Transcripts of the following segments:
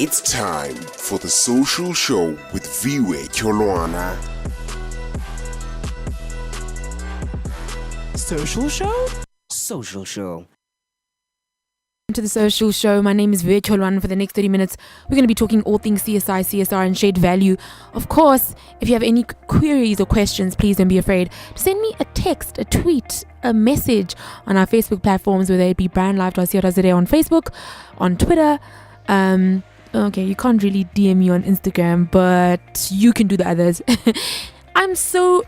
It's time for the social show with Viwe Cholwana. Social show? Social show. To the social show. My name is Viwe Cholwana. For the next 30 minutes, we're going to be talking all things CSI, CSR, and shared value. Of course, if you have any queries or questions, please don't be afraid to send me a text, a tweet, a message on our Facebook platforms, whether it be brandlife.co.za on Facebook, on Twitter. Okay, you can't really DM me on Instagram, but you can do the others. I'm so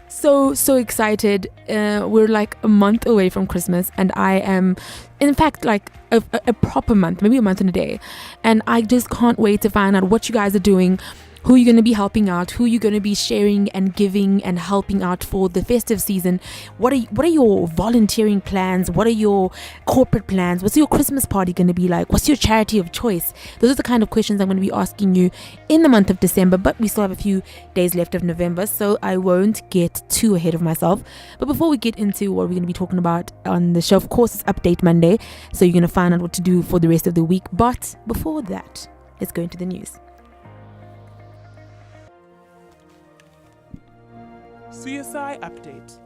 excited. We're like a month away from Christmas, and I am, in fact, like a proper month, maybe a month and a day. And I just can't wait to find out what you guys are doing, who you're going to be helping out, who you're going to be sharing and giving and helping out for the festive season. What are your volunteering plans? What are your corporate plans? What's your Christmas party going to be like? What's your charity of choice? Those are the kind of questions I'm going to be asking you in the month of December, but we still have a few days left of November, so I won't get too ahead of myself. But before we get into what we're going to be talking about on the show, of course, it's Update Monday, so you're going to find out what to do for the rest of the week. But before that, let's go into the news. CSI update.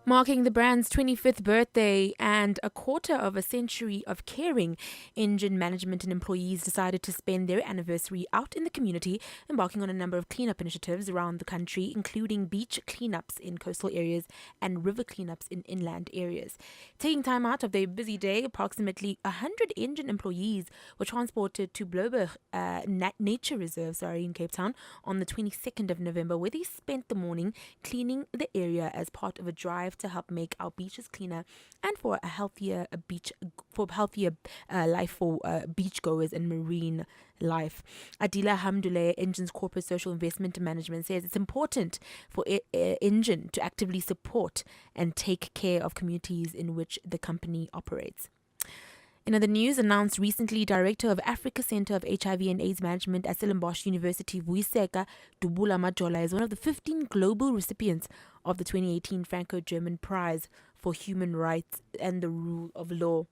Marking the brand's 25th birthday and a quarter of a century of caring, Engen management and employees decided to spend their anniversary out in the community, embarking on a number of cleanup initiatives around the country, including beach cleanups in coastal areas and river cleanups in inland areas. Taking time out of their busy day, approximately 100 Engen employees were transported to Bloberg Nature Reserve in Cape Town on the 22nd of November, where they spent the morning cleaning the area as part of a drive to help make our beaches cleaner and for a healthier life for beachgoers and marine life. Adila Hamdullah, Engen's corporate social investment management, says it's important for Engen to actively support and take care of communities in which the company operates. In other news, announced recently, Director of Africa Center of HIV and AIDS Management at Stellenbosch University, Vuyiseka Dubula Majola, is one of the 15 global recipients of the 2018 Franco-German Prize for Human Rights and the Rule of Law.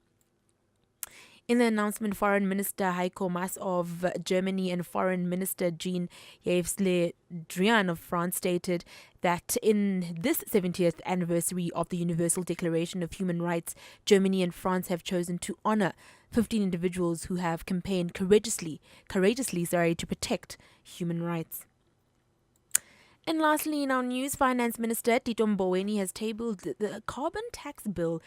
In the announcement, Foreign Minister Heiko Maas of Germany and Foreign Minister Jean-Yves Le Drian of France stated that in this 70th anniversary of the Universal Declaration of Human Rights, Germany and France have chosen to honor 15 individuals who have campaigned courageously to protect human rights. And lastly, in our news, Finance Minister Tito Mboweni has tabled the carbon tax bill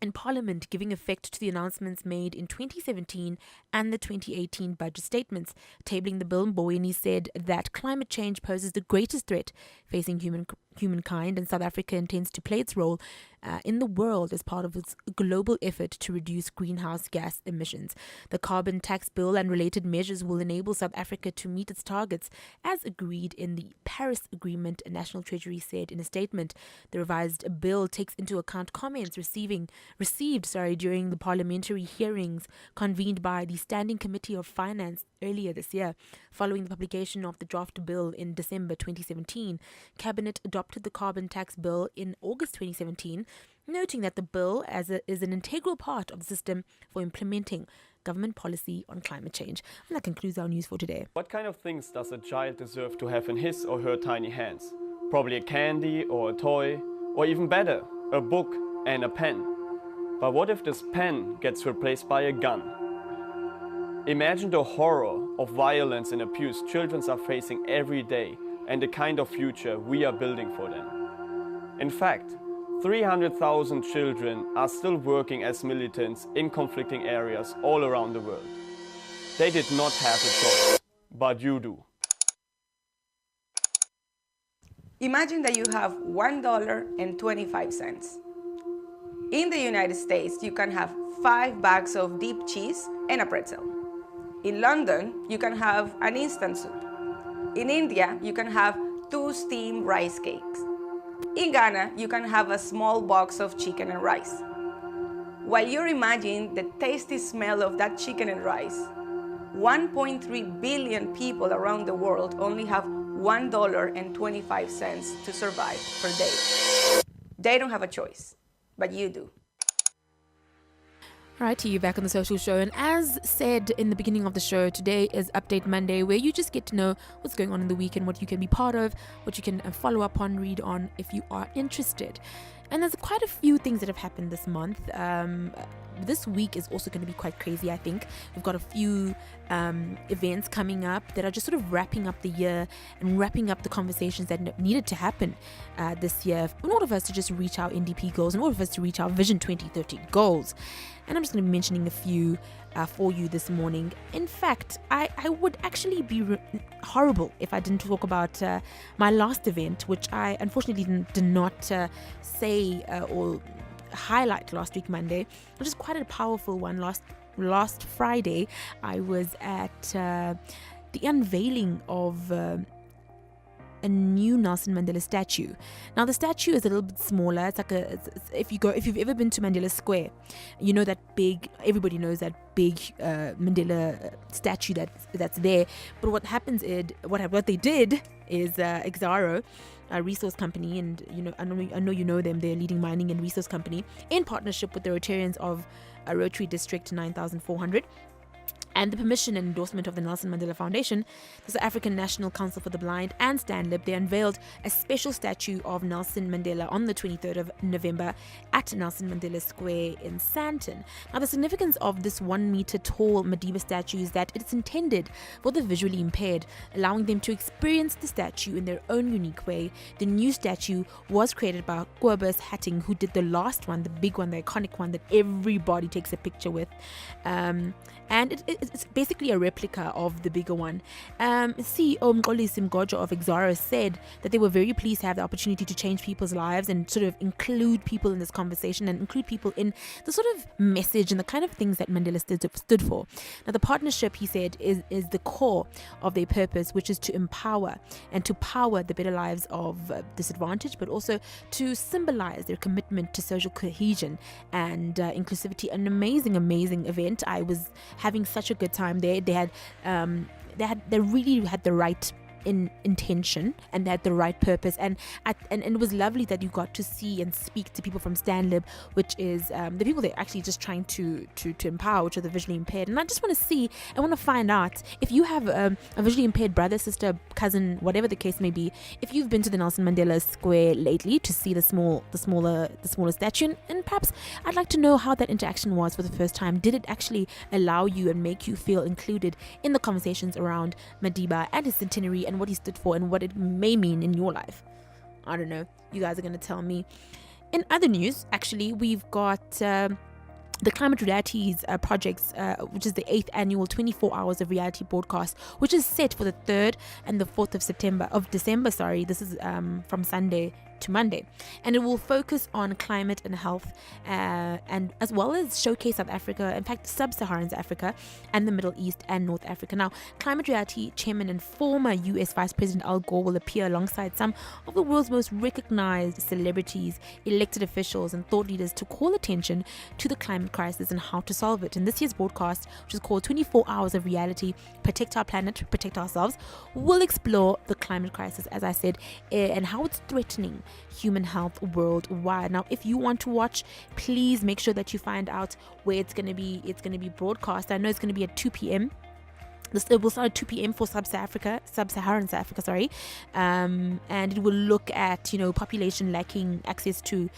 in Parliament, giving effect to the announcements made in 2017 and the 2018 budget statements. Tabling the bill, Mboweni said that climate change poses the greatest threat facing humankind, and South Africa intends to play its role in the world as part of its global effort to reduce greenhouse gas emissions. The carbon tax bill and related measures will enable South Africa to meet its targets as agreed in the Paris Agreement, National Treasury said in a statement. The revised bill takes into account comments received during the parliamentary hearings convened by the Standing Committee of Finance earlier this year. Following the publication of the draft bill in December 2017, Cabinet adopted the carbon tax bill in August 2017, noting that the bill is an integral part of the system for implementing government policy on climate change. And that concludes our news for today. What kind of things does a child deserve to have in his or her tiny hands? Probably a candy or a toy, or even better, a book and a pen. But what if this pen gets replaced by a gun? Imagine the horror of violence and abuse children are facing every day and the kind of future we are building for them. In fact, 300,000 children are still working as militants in conflicting areas all around the world. They did not have a choice, but you do. Imagine that you have $1.25. In the United States, you can have 5 bags of deep cheese and a pretzel. In London, you can have an instant soup. In India, you can have 2 steamed rice cakes. In Ghana, you can have a small box of chicken and rice. While you're imagining the tasty smell of that chicken and rice, 1.3 billion people around the world only have $1.25 to survive per day. They don't have a choice, but you do. Right, you back on the social show, and as said in the beginning of the show, today is Update Monday, where you just get to know what's going on in the week and what you can be part of, what you can follow up on, read on if you are interested. And there's quite a few things that have happened this month. This week is also going to be quite crazy, I think. We've got a few events coming up that are just sort of wrapping up the year and wrapping up the conversations that needed to happen this year in order for us to just reach our NDP goals, in order for us to reach our Vision 2030 goals. And I'm just going to be mentioning a few for you this morning. In fact, I would actually be horrible if I didn't talk about my last event, which I unfortunately did not say or highlight last week Monday, which is quite a powerful one. Last Friday, I was at the unveiling of a new Nelson Mandela statue. Now the statue is a little bit smaller. It's like if you've ever been to Mandela Square, you know that big. Everybody knows that big Mandela statue that's there. But what happens is what they did is Exxaro, a resource company, and I know you know them. They're a leading mining and resource company in partnership with the Rotarians of Rotary District 9400. And the permission and endorsement of the Nelson Mandela Foundation, the South African National Council for the Blind, and STANLIB, they unveiled a special statue of Nelson Mandela on the 23rd of November at Nelson Mandela Square in Sandton. Now, the significance of this 1 meter tall Madiba statue is that it's intended for the visually impaired, allowing them to experience the statue in their own unique way. The new statue was created by Kobus Hatting, who did the last one, the big one, the iconic one that everybody takes a picture with. And it's basically a replica of the bigger one. CEO Mxolisi Mgojo of Exxaro said that they were very pleased to have the opportunity to change people's lives and sort of include people in this conversation and include people in the sort of message and the kind of things that Mandela stood for. Now, the partnership, he said, is the core of their purpose, which is to empower and to power the better lives of disadvantaged, but also to symbolize their commitment to social cohesion and inclusivity. An amazing event. I was having such a good time there. They really had the right intention and they had the right purpose, and it was lovely that you got to see and speak to people from STANLIB, which is the people they're actually just trying to empower, which are the visually impaired. And I just want to find out if you have a visually impaired brother, sister, cousin, whatever the case may be, if you've been to the Nelson Mandela Square lately to see the smaller statue, and perhaps I'd like to know how that interaction was for the first time. Did it actually allow you and make you feel included in the conversations around Madiba and his centenary and what he stood for and what it may mean in your life? I don't know. You guys are going to tell me. In other news, actually, we've got the Climate Realities projects, which is the 8th annual 24 hours of reality broadcast, which is set for the 3rd and the 4th of December. This is from Sunday to Monday, and it will focus on climate and health, and as well as showcase South Africa, in fact sub-Saharan Africa and the Middle East and North Africa. Now, Climate Reality chairman and former US Vice President Al Gore will appear alongside some of the world's most recognized celebrities, elected officials and thought leaders to call attention to the climate crisis and how to solve it. And this year's broadcast, which is called 24 Hours of Reality, Protect Our Planet, Protect Ourselves, will explore the climate crisis, as I said, and how it's threatening human health worldwide. Now, if you want to watch, please make sure that you find out where it's going to be broadcast. I know it's going to be at 2 p.m. It will start at 2 p.m. for sub-Saharan South Africa, and it will look at population lacking access to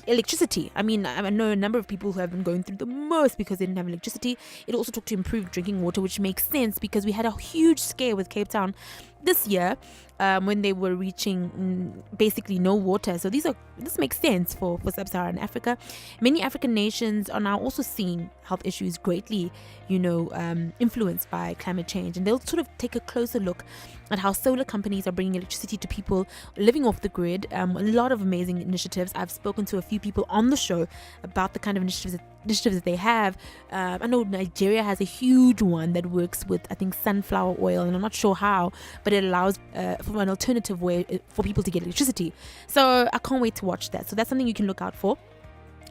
electricity. I mean, I know a number of people who have been going through the most because they didn't have electricity. It also talked to improved drinking water, which makes sense because we had a huge scare with Cape Town this year when they were reaching basically no water. So this makes sense for sub-Saharan Africa. Many African nations are now also seeing health issues greatly influenced by climate change, and they'll sort of take a closer look at how solar companies are bringing electricity to people living off the grid. A lot of amazing initiatives. I've spoken to a few people on the show about the kind of initiatives that they have. I know Nigeria has a huge one that works with, I think, sunflower oil, and I'm not sure how, but it allows for an alternative way for people to get electricity. So I can't wait to watch that. So that's something you can look out for.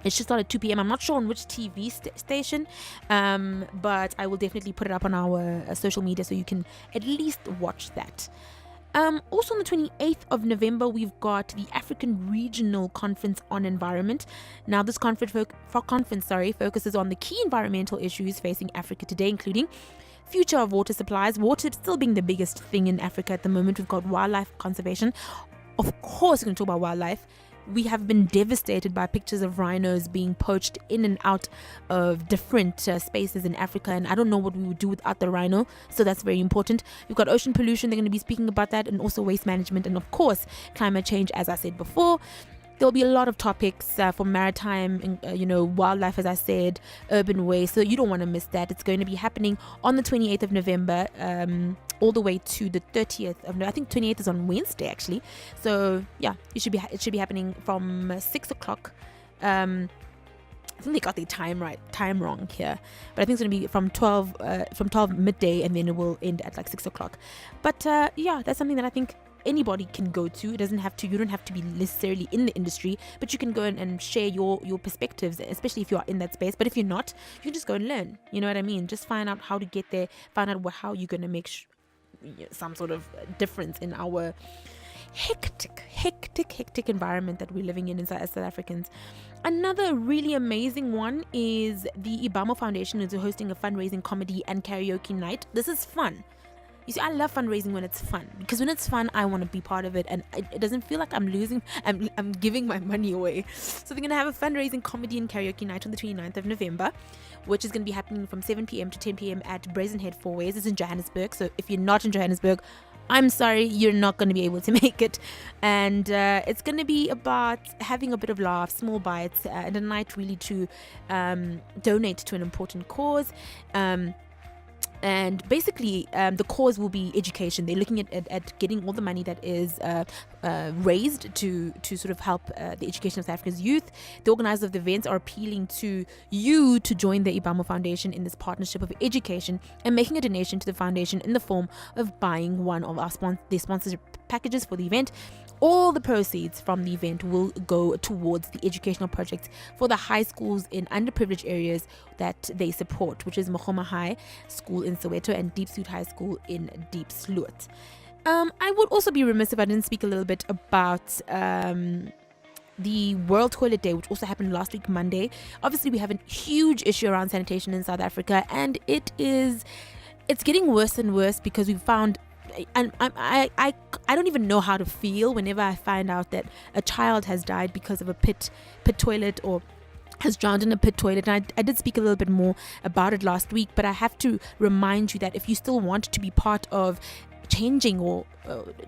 It should start at 2 p.m. I'm not sure on which TV station, but I will definitely put it up on our social media so you can at least watch that. Also on the 28th of November, we've got the African Regional Conference on Environment. Now, this conference focuses on the key environmental issues facing Africa today, including future of water supplies, water still being the biggest thing in Africa at the moment. We've got wildlife conservation. Of course, we're going to talk about wildlife. We have been devastated by pictures of rhinos being poached in and out of different spaces in Africa, and I don't know what we would do without the rhino, so that's very important. We've got ocean pollution, they're going to be speaking about that, and also waste management, and of course climate change, as I said before. There'll be a lot of topics for maritime, wildlife, as I said, urban waste. So you don't want to miss that. It's going to be happening on the 28th of November, all the way to the 30th of November. I think 28th is on Wednesday, actually. So yeah, it should be happening from 6 o'clock. I think they got the time wrong here, but I think it's going to be from 12 midday, and then it will end at like 6 o'clock. But yeah, that's something that I think anybody can go to. You don't have to be necessarily in the industry, but you can go and share your perspectives, especially if you are in that space. But if you're not, you can just go and learn. You know what I mean? Just find out how to get there, find out how you're going to make some sort of difference in our hectic environment that we're living in as South Africans. Another really amazing one is the Ibamo Foundation is hosting a fundraising comedy and karaoke night. This is fun. You see, I love fundraising when it's fun, because when it's fun, I want to be part of it, and it doesn't feel like I'm giving my money away. So they're going to have a fundraising comedy and karaoke night on the 29th of November, which is going to be happening from 7 p.m. to 10 p.m. at Brazenhead Fourways. It's in Johannesburg, so if you're not in Johannesburg, I'm sorry, you're not going to be able to make it. And it's going to be about having a bit of laugh, small bites, and a night really to donate to an important cause. And basically, the cause will be education. They're looking at getting all the money that is raised to sort of help the education of South Africa's youth. The organizers of the events are appealing to you to join the Ibamo Foundation in this partnership of education and making a donation to the foundation in the form of buying one of their sponsorship packages for the event. All the proceeds from the event will go towards the educational projects for the high schools in underprivileged areas that they support, which is Mokhoma High School in Soweto and Deep Sloot High School in Deep Sloot. I would also be remiss if I didn't speak a little bit about the World Toilet Day, which also happened last week, Monday. Obviously, we have a huge issue around sanitation in South Africa, and it's getting worse and worse, because we've found, and I don't even know how to feel whenever I find out that a child has died because of a pit toilet, or has drowned in a pit toilet. And I did speak a little bit more about it last week, but I have to remind you that if you still want to be part of changing or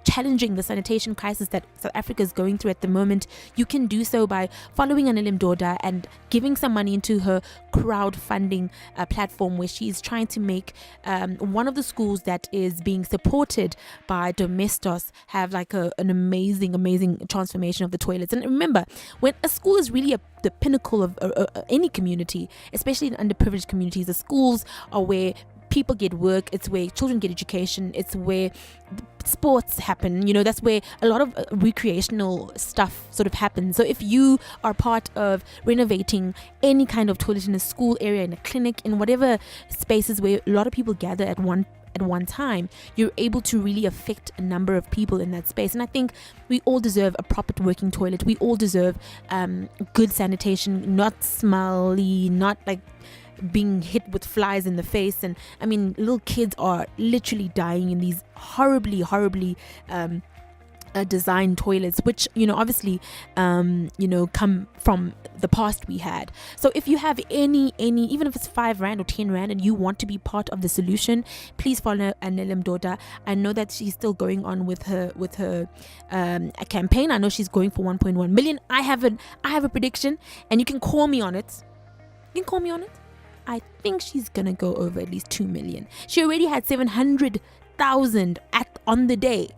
challenging the sanitation crisis that South Africa is going through at the moment, you can do so by following Anele Mdoda and giving some money into her crowdfunding platform, where she is trying to make one of the schools that is being supported by Domestos have like an amazing transformation of the toilets. And remember, when a school is really the pinnacle of any community, especially in underprivileged communities, the schools are where people get work, it's where children get education, it's where sports happen, that's where a lot of recreational stuff sort of happens. So if you are part of renovating any kind of toilet in a school area, in a clinic, in whatever spaces where a lot of people gather at one time, you're able to really affect a number of people in that space. And I think we all deserve a proper working toilet. We all deserve good sanitation, not smelly, not like being hit with flies in the face. And I mean, little kids are literally dying in these horribly designed toilets, which obviously come from the past we had. So if you have any even if it's 5 rand or 10 rand and you want to be part of the solution, please follow Anele Mdoda. I know that she's still going on with her campaign. I know she's going for 1.1 million. I have a prediction, and you can call me on it. I think she's gonna go over at least 2 million. She already had 700,000 on the day.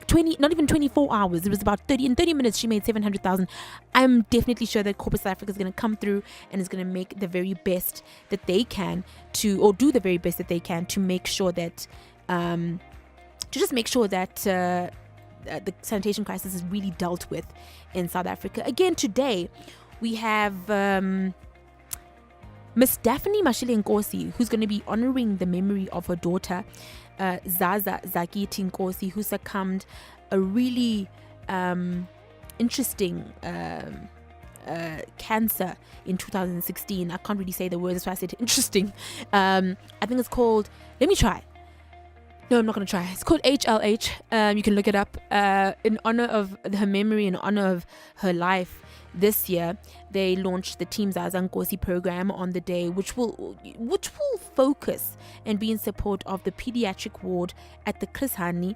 20, not even 24 hours. It was about 30 minutes. She made 700,000. I'm definitely sure that Corporate South Africa is going to come through and is going to make the very best that they can do the very best that they can to make sure that, the sanitation crisis is really dealt with in South Africa. Again, today we have Miss Daphne Mashile Nkosi, who's going to be honoring the memory of her daughter, Zaza Zakiti Nkosi, who succumbed a really interesting cancer in 2016. I can't really say the words, that's why I said interesting. I think it's called, let me try. No, I'm not going to try. It's called HLH. You can look it up. In honor of her memory, in honor of her life, this year they launched the Team Zaza Nkosi program on the day, which will focus and be in support of the pediatric ward at the Chris Hani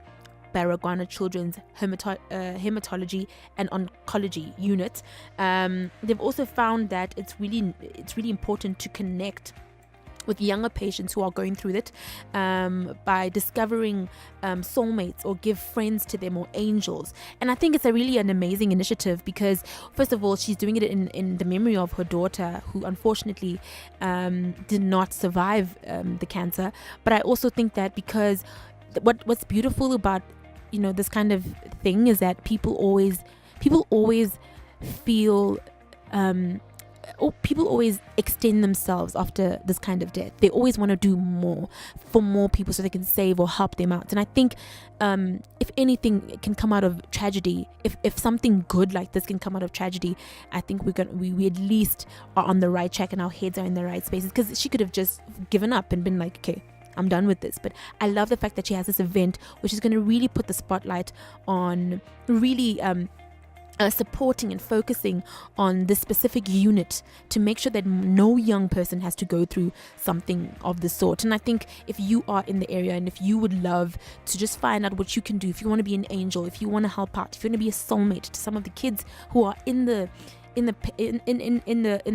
Baragwana Children's Hematology and Oncology Unit. They've also found that it's really important to connect with younger patients who are going through it by discovering soulmates or give friends to them or angels. And I think it's an amazing initiative because, first of all, she's doing it in the memory of her daughter, who unfortunately did not survive the cancer. But I also think that because what's beautiful about this kind of thing is that people always feel people always extend themselves after this kind of death. They always want to do more for more people so they can save or help them out. And I think if anything can come out of tragedy, if something good like this can come out of tragedy, I think we at least are on the right track and our heads are in the right spaces. Because she could have just given up and been like, okay, I'm done with this. But I love the fact that she has this event which is going to really put the spotlight on really supporting and focusing on this specific unit to make sure that no young person has to go through something of the sort. And I think if you are in the area and if you would love to just find out what you can do, if you want to be an angel, if you want to help out, if you want to be a soulmate to some of the kids who are in the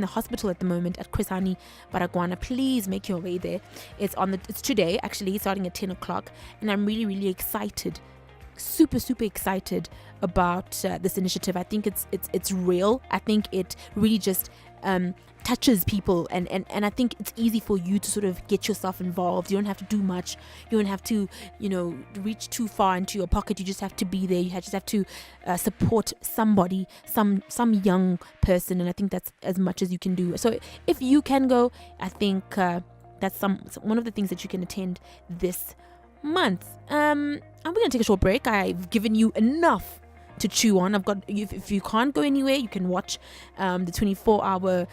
hospital at the moment at Chris Hani Baragwana, please make your way there. It's today, actually, starting at 10 o'clock, and I'm really, really excited, super excited about this initiative. I think it's real. I think it really just touches people, and I think it's easy for you to sort of get yourself involved. You don't have to do much. You don't have to reach too far into your pocket. You just have to be there. You just have to support somebody, some young person, and I think that's as much as you can do. So if you can go, I think that's one of the things that you can attend this month. I'm going to take a short break. I've given you enough to chew on. If you can't go anywhere, you can watch the 24-hour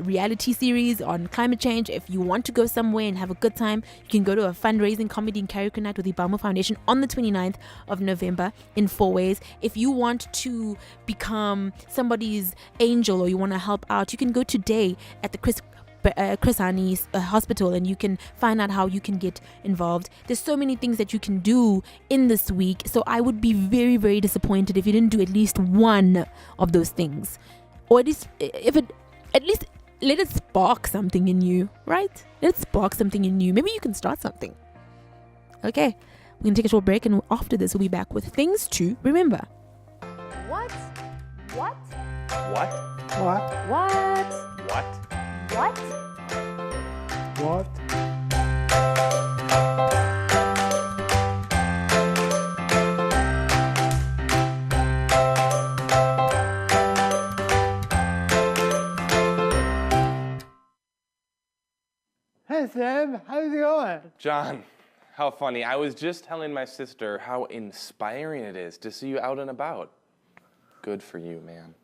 reality series on climate change. If you want to go somewhere and have a good time, you can go to a fundraising comedy and karaoke night with the Ibama Foundation on the 29th of November in 4 ways. If you want to become somebody's angel or you want to help out, you can go today at the Chris Hani's hospital and you can find out how you can get involved. There's so many things that you can do in this week, so I would be very, very disappointed if you didn't do at least one of those things, or at least let it spark something in you, right? Let it spark something in you. Maybe you can start something. Okay, we're gonna take a short break, and after this we'll be back with things to remember. What? What? Hey Sam, how's it going? John, how funny. I was just telling my sister how inspiring it is to see you out and about. Good for you, man.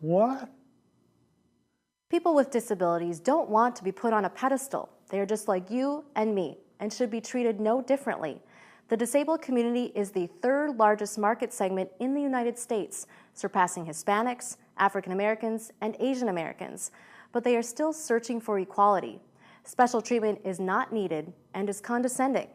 What? People with disabilities don't want to be put on a pedestal. They are just like you and me and should be treated no differently. The disabled community is the third largest market segment in the United States, surpassing Hispanics, African Americans, and Asian Americans. But they are still searching for equality. Special treatment is not needed and is condescending.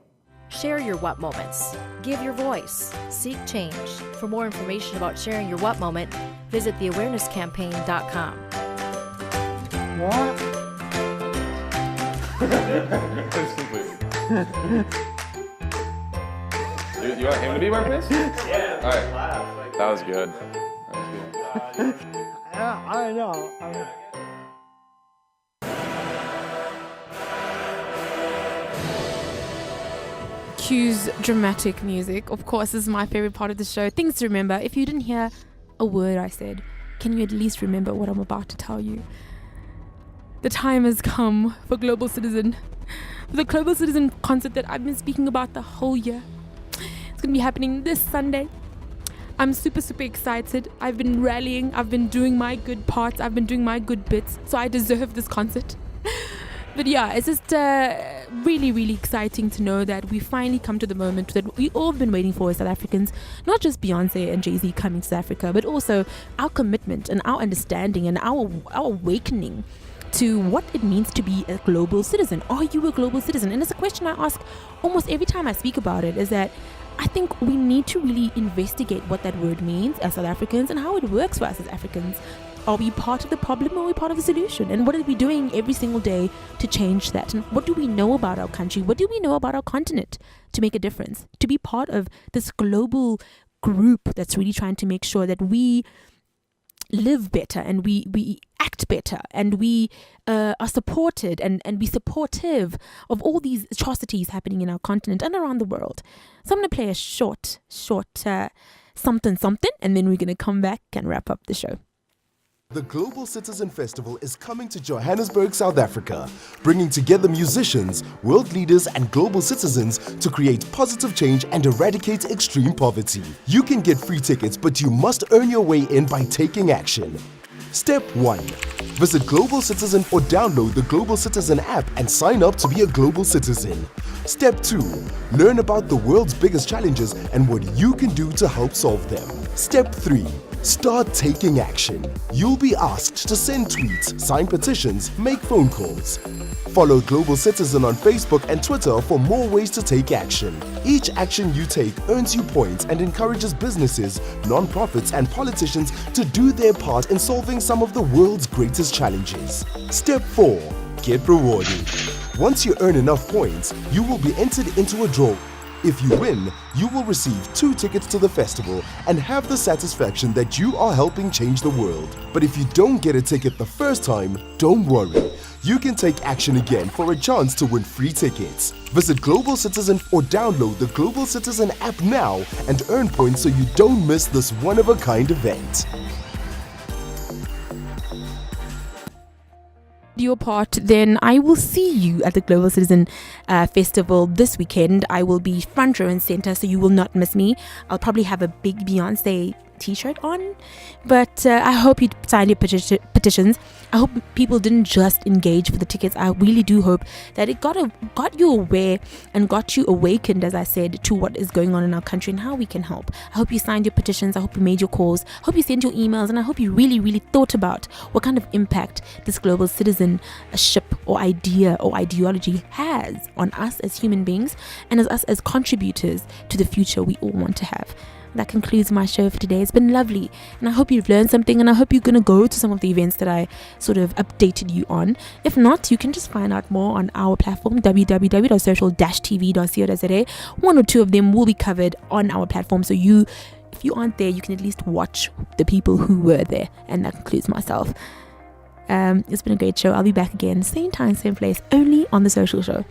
Share your what moments. Give your voice. Seek change. For more information about sharing your what moment, visit theawarenesscampaign.com. What? You want him to be more pissed? Yeah. All right. That was good. Yeah, I know. Cue's dramatic music, of course, is my favorite part of the show. Things to remember. If you didn't hear a word I said, can you at least remember what I'm about to tell you? the time has come for Global Citizen. For the Global Citizen concert that I've been speaking about the whole year. It's going to be happening this Sunday. I'm super, super excited. I've been rallying. I've been doing my good parts. I've been doing my good bits. So I deserve this concert. But yeah, it's just really, really exciting to know that we finally come to the moment that we all have been waiting for as South Africans. Not just Beyonce and Jay-Z coming to South Africa, but also our commitment and our understanding and our awakening to what it means to be a global citizen. Are you a global citizen? And it's a question I ask almost every time I speak about it, is that I think we need to really investigate what that word means as South Africans and how it works for us as Africans. Are we part of the problem or are we part of the solution? And what are we doing every single day to change that? And what do we know about our country? What do we know about our continent to make a difference? To be part of this global group that's really trying to make sure that we live better and we act better and we are supported and be supportive of all these atrocities happening in our continent and around the world. So I'm going to play a short something, and then we're going to come back and wrap up the show. The Global Citizen Festival is coming to Johannesburg, South Africa, bringing together musicians, world leaders, and global citizens to create positive change and eradicate extreme poverty. You can get free tickets, but you must earn your way in by taking action. Step 1. Visit Global Citizen or download the Global Citizen app and sign up to be a global citizen. Step 2. Learn about the world's biggest challenges and what you can do to help solve them. Step 3. Start taking action. You'll be asked to send tweets, sign petitions, make phone calls. Follow Global Citizen on Facebook and Twitter for more ways to take action. Each action you take earns you points and encourages businesses, non-profits, and politicians to do their part in solving some of the world's greatest challenges. Step 4. Get rewarded. Once you earn enough points, you will be entered into a draw. If you win, you will receive 2 tickets to the festival and have the satisfaction that you are helping change the world. But if you don't get a ticket the first time, don't worry. You can take action again for a chance to win free tickets. Visit Global Citizen or download the Global Citizen app now and earn points so you don't miss this one-of-a-kind event. Your part, then I will see you at the Global Citizen Festival this weekend. I will be front row and center, so you will not miss me. I'll probably have a big Beyonce t-shirt on, but I hope you signed your petitions. I hope people didn't just engage for the tickets. I really do hope that it got you aware and got you awakened, as I said, to what is going on in our country and how we can help. I hope you signed your petitions. I hope you made your calls. I hope you sent your emails, and I hope you really, really thought about what kind of impact this global citizenship or idea or ideology has on us as human beings and as us as contributors to the future we all want to have. That concludes my show for today. It's been lovely, and I hope you've learned something, and I hope you're going to go to some of the events that I sort of updated you on. If not, you can just find out more on our platform, www.social-tv.co.za. 1 or 2 of them will be covered on our platform, so if you aren't there, you can at least watch the people who were there, and that includes myself. It's been a great show. I'll be back again, same time, same place, only on The Social Show.